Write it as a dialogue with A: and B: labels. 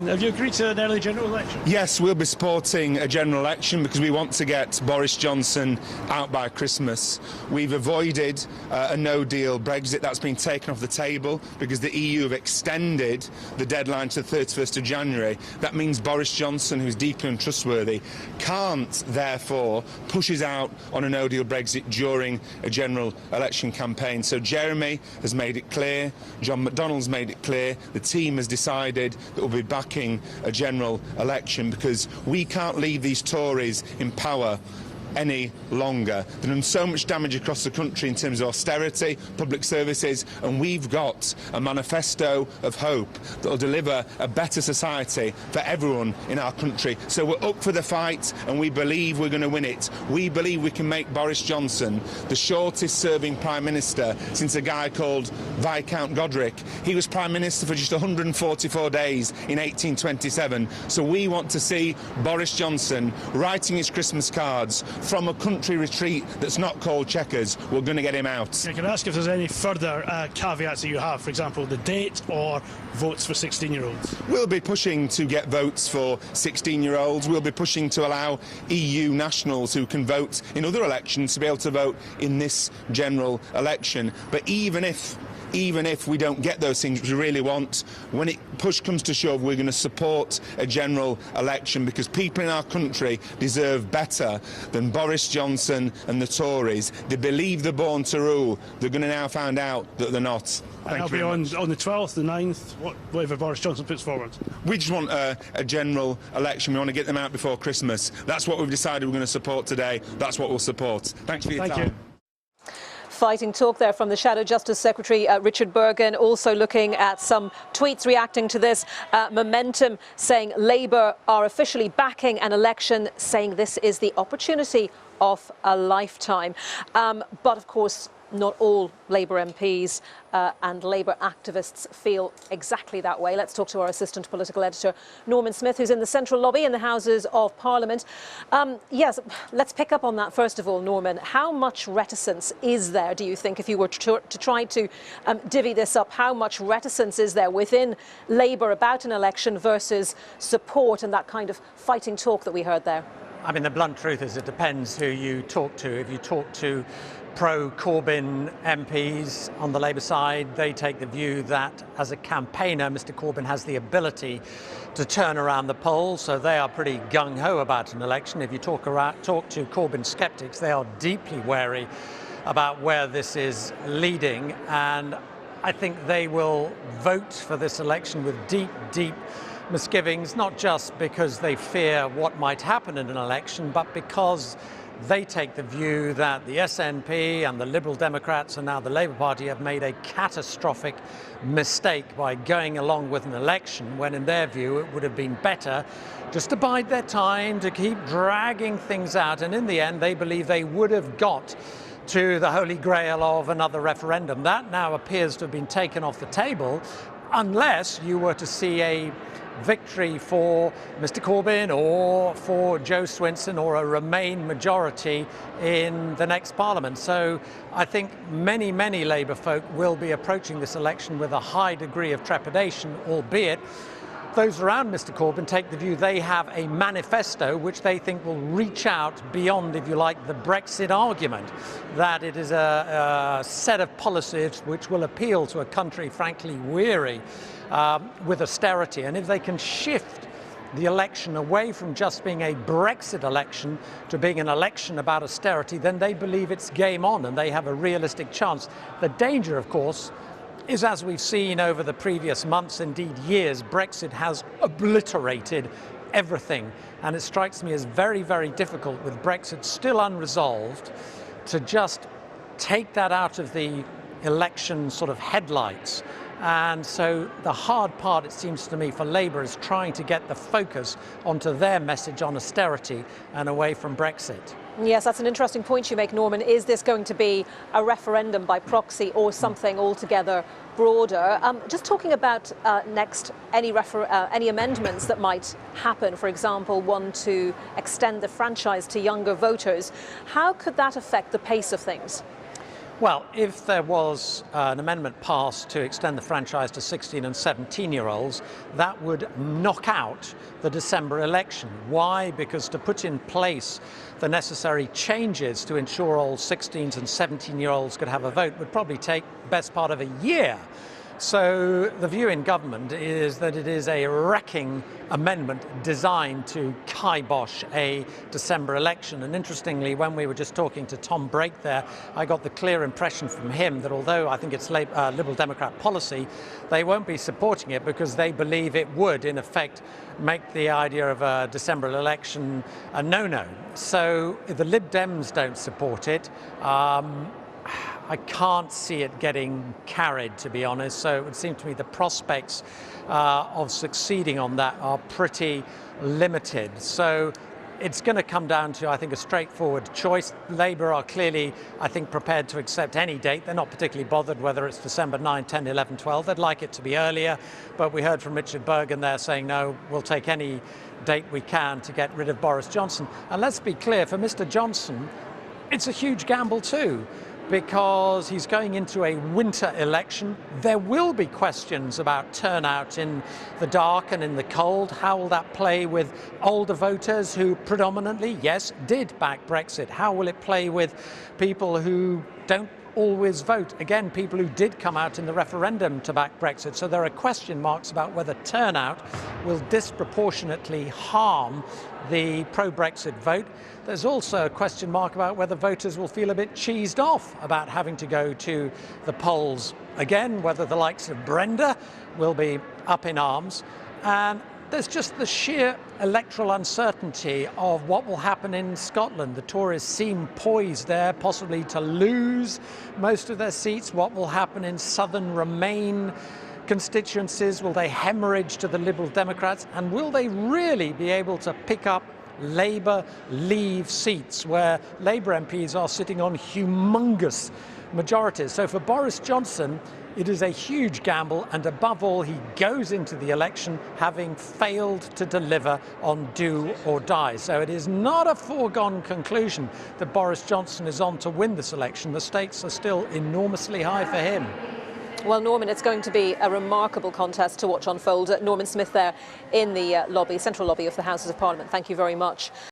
A: have you agreed to an early general election?
B: Yes, we'll be supporting a general election because we want to get Boris Johnson out by Christmas. We've avoided a no-deal Brexit. That's been taken off the table because the EU have extended the deadline to the 31st of January. That means Boris Johnson, who's deeply untrustworthy, can't therefore push us out on a no-deal Brexit during a general election campaign. So Jeremy has made it clear, John McDonnell's made it clear, the team has decided that we'll be backing a general election because we can't leave these Tories in power any longer. They've done so much damage across the country in terms of austerity, public services, and we've got a manifesto of hope that will deliver a better society for everyone in our country. So we're up for the fight and we believe we're going to win it. We believe we can make Boris Johnson the shortest serving Prime Minister since a guy called Viscount Godric. He was Prime Minister for just 144 days in 1827. So we want to see Boris Johnson writing his Christmas cards from a country retreat that's not called Chequers. We're going to get him out.
A: I can ask if there's any further caveats that you have, for example, the date or votes for 16-year-olds?
B: We'll be pushing to get votes for 16-year-olds. We'll be pushing to allow EU nationals who can vote in other elections to be able to vote in this general election. But even if we don't get those things we really want, when push comes to shove, we're going to support a general election because people in our country deserve better than Boris Johnson and the Tories. They believe they're born to rule. They're going to now find out that they're not.
A: And that'll be on the 12th, the 9th, whatever Boris Johnson puts forward.
B: We just want a general election. We want to get them out before Christmas. That's what we've decided we're going to support today. That's what we'll support. Thanks for your time.
A: Thank you.
C: Fighting talk there from the Shadow Justice Secretary, Richard Bergen, also looking at some tweets reacting to this. Momentum saying Labour are officially backing an election, saying this is the opportunity of a lifetime. But of course, not all Labour MPs and Labour activists feel exactly that way. Let's talk to our assistant political editor, Norman Smith, who's in the Central Lobby in the Houses of Parliament. Yes, let's pick up on that first of all, Norman. How much reticence is there, do you think, if you were to try to divvy this up, how much reticence is there within Labour about an election versus support and that kind of fighting talk that we heard there?
D: I mean, the blunt truth is it depends who you talk to. If you talk to pro-Corbyn MPs on the Labour side, they take the view that as a campaigner, Mr Corbyn has the ability to turn around the polls, so they are pretty gung-ho about an election. If you talk to Corbyn skeptics, they are deeply wary about where this is leading, and I think they will vote for this election with deep, deep misgivings, not just because they fear what might happen in an election, but because they take the view that the SNP and the Liberal Democrats and now the Labour Party have made a catastrophic mistake by going along with an election when, in their view, it would have been better just to bide their time, to keep dragging things out. And in the end, they believe they would have got to the holy grail of another referendum. That now appears to have been taken off the table, unless you were to see a victory for Mr Corbyn or for Joe Swinson or a Remain majority in the next Parliament. So I think many, many Labour folk will be approaching this election with a high degree of trepidation, albeit those around Mr Corbyn take the view they have a manifesto which they think will reach out beyond, if you like, the Brexit argument, that it is a set of policies which will appeal to a country frankly weary with austerity. And if they can shift the election away from just being a Brexit election to being an election about austerity, then they believe it's game on and they have a realistic chance. The danger, of course, is, as we've seen over the previous months, indeed years, Brexit has obliterated everything. And it strikes me as very, very difficult, with Brexit still unresolved, to just take that out of the election sort of headlights. And so the hard part, it seems to me, for Labour is trying to get the focus onto their message on austerity and away from Brexit.
C: Yes, that's an interesting point you make, Norman. Is this going to be a referendum by proxy or something altogether broader? Just talking about next, any amendments that might happen, for example, one to extend the franchise to younger voters, how could that affect the pace of things?
D: Well, if there was an amendment passed to extend the franchise to 16 and 17-year-olds, that would knock out the December election. Why? Because to put in place the necessary changes to ensure all 16s and 17-year-olds could have a vote would probably take the best part of a year. So the view in government is that it is a wrecking amendment designed to kibosh a December election. And interestingly, when we were just talking to Tom Brake there, I got the clear impression from him that although I think it's Liberal Democrat policy, they won't be supporting it because they believe it would, in effect, make the idea of a December election a no-no. So if the Lib Dems don't support it, I can't see it getting carried, to be honest. So it would seem to me the prospects of succeeding on that are pretty limited. So it's going to come down to, I think, a straightforward choice. Labour are clearly, I think, prepared to accept any date. They're not particularly bothered whether it's December 9, 10, 11, 12. They'd like it to be earlier. But we heard from Richard Bergen there saying, no, we'll take any date we can to get rid of Boris Johnson. And let's be clear, for Mr. Johnson, it's a huge gamble too, because he's going into a winter election. There will be questions about turnout in the dark and in the cold. How will that play with older voters who predominantly, yes, did back Brexit? How will it play with people who don't always vote? Again, people who did come out in the referendum to back Brexit. So there are question marks about whether turnout will disproportionately harm the pro-Brexit vote. There's also a question mark about whether voters will feel a bit cheesed off about having to go to the polls again, whether the likes of Brenda will be up in arms. And there's just the sheer electoral uncertainty of what will happen in Scotland. The Tories seem poised there, possibly to lose most of their seats. What will happen in southern Remain constituencies? Will they hemorrhage to the Liberal Democrats? And will they really be able to pick up Labour Leave seats where Labour MPs are sitting on humongous majorities? So for Boris Johnson, it is a huge gamble, and above all, he goes into the election having failed to deliver on do or die. So it is not a foregone conclusion that Boris Johnson is on to win this election. The stakes are still enormously high for him.
C: Well, Norman, it's going to be a remarkable contest to watch unfold. Norman Smith there in the lobby, central lobby of the Houses of Parliament. Thank you very much.